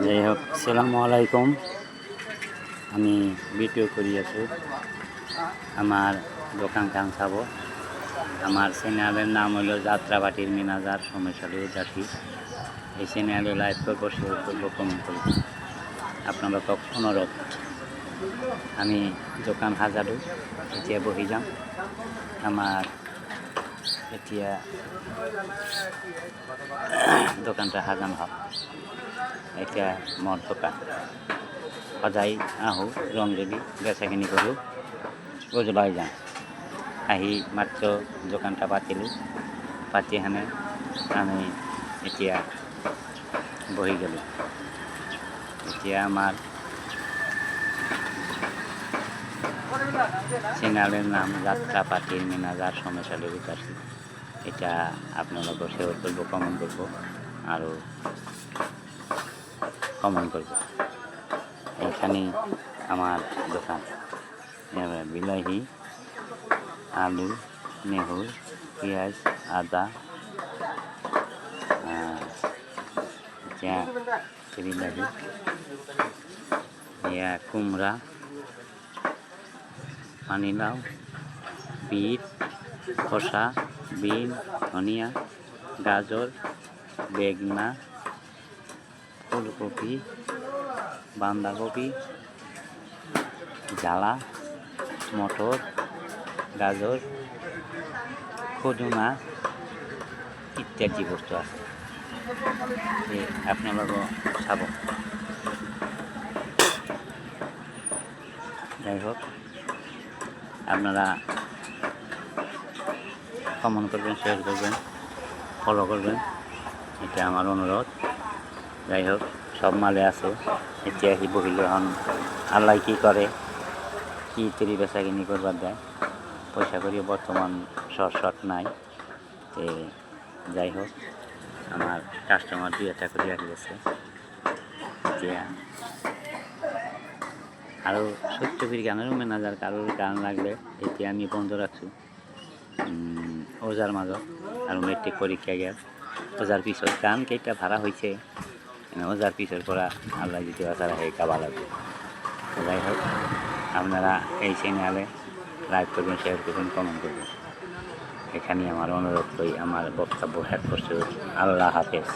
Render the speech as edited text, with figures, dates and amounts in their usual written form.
যাই হোক, আসসালামু আলাইকুম। আমি ভিডিও করি আছি আমার দোকান কান চাব। আমার চ্যানেলের নাম হলো যাত্রাবাটির ম্যানেজার সমস্যালী উদাসী। এই চ্যানেলে লাইভ করবো, শেয়ার করবো, কমেন্ট করবো। আপনারা তো অনুরোধ, আমি দোকান হাজারু এতিয়া বহি যাম। আমার এতিয়া দোকানটা হাজান হল। এতিয়া মোৰ দোকান সদায় আহোঁ, ৰং যদি বেচাখিনি কৰোঁ, গজলাই যাওঁ। আহি মাত্ৰ দোকানটা পাতিলোঁ, পাতি হানে আমি এতিয়া বহি গ'লোঁ। এতিয়া আমাৰ চ্যানেলের নাম যাত্রাপাটির ম্যানেজার সমস্যালী উদাসী। এটা আপনারা শেয়ার করবো, কমেন্ট করবো, আর কমেন্ট করবো। এইখানেই আমার দোকান। বিলাহি, আলু, নেহুর, পেঁয়াজ, আদা, বিলাহি, কুমড়া, পানিলাউ, বিট, খোসা, বিন, ধনিয়া, গাজর, বেগনা, ফুলকপি, বাঁধাকপি, জ্বালা, মটর, গাজর, খুদুনা ইত্যাদি বস্তু আছে। আপনারাও চাব। যাই হোক, আপনারা কমেন্ট করবেন, শেয়ার করবেন, ফলো করবেন, এটা আমার অনুরোধ। যাই হোক, সব মালে আছে। এতিয়া আহি বহিল, এখন আল্লাহ কী করে, কী তৈরি বেচা কিনি করবার দেয়। পয়সা করি বর্তমান শর্ট নাই। যাই হোক, আমার কাস্টমার 2-1 করে আসতেছে। এতিয়া আরও সত্যবীর গানেরও ম্যানেজার, কারোর গান লাগলে এতিয়া আমি বন্ধ রাখছি। ওজার মাজত আর মেট্রিক পরীক্ষা গেল, ওজার পিছর গান কেইটা ভাড়া হয়েছে, ওজার পিছর করা আল্লাহ যদি বাসারা হয়ে কাবা লাগবে। যাই হোক, আপনারা এই চ্যানেলে লাইক করবেন, শেয়ার করবেন, কমেন্ট করবেন। এখানেই আমার অনুরোধ করি, আমার বক্তব্য শেষ করছি। আল্লাহ হাফেজ।